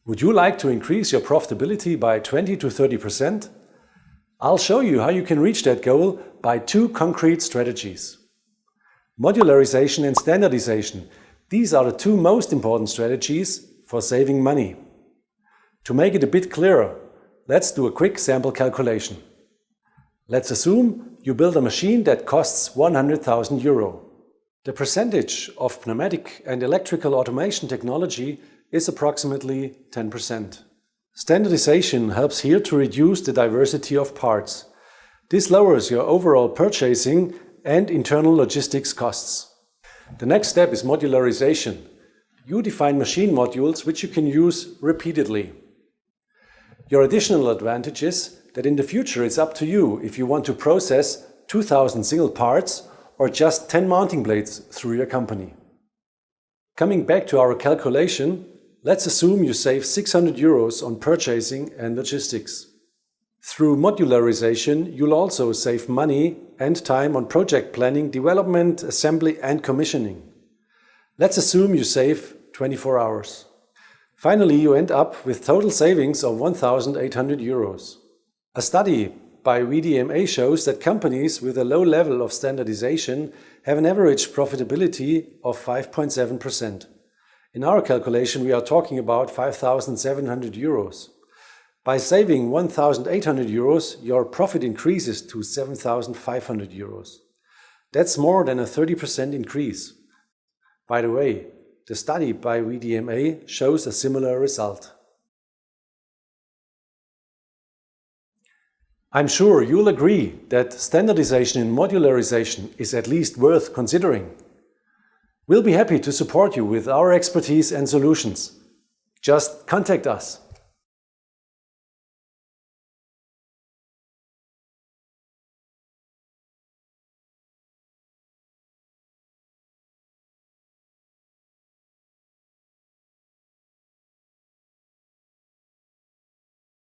Would you like to increase your profitability by 20 to 30%? I'll show you how you can reach that goal by two concrete strategies. Modularization and standardization. These are the two most important strategies for saving money. To make it a bit clearer, let's do a quick sample calculation. Let's assume you build a machine that costs 100,000 euro. The percentage of pneumatic and electrical automation technology is approximately 10%. Standardization helps here to reduce the diversity of parts. This lowers your overall purchasing and internal logistics costs. The next step is modularization. You define machine modules which you can use repeatedly. Your additional advantage is that in the future it's up to you if you want to process 2,000 single parts or just 10 mounting blades through your company. Coming back to our calculation, let's assume you save 600 euros on purchasing and logistics. Through modularization, you'll also save money and time on project planning, development, assembly and commissioning. Let's assume you save 24 hours. Finally, you end up with total savings of 1,800 euros. A study by VDMA shows that companies with a low level of standardization have an average profitability of 5.7%. In our calculation, we are talking about 5,700 euros. By saving 1,800 euros, your profit increases to 7,500 euros. That's more than a 30% increase. By the way, the study by VDMA shows a similar result. I'm sure you'll agree that standardization and modularization is at least worth considering. We'll be happy to support you with our expertise and solutions. Just contact us.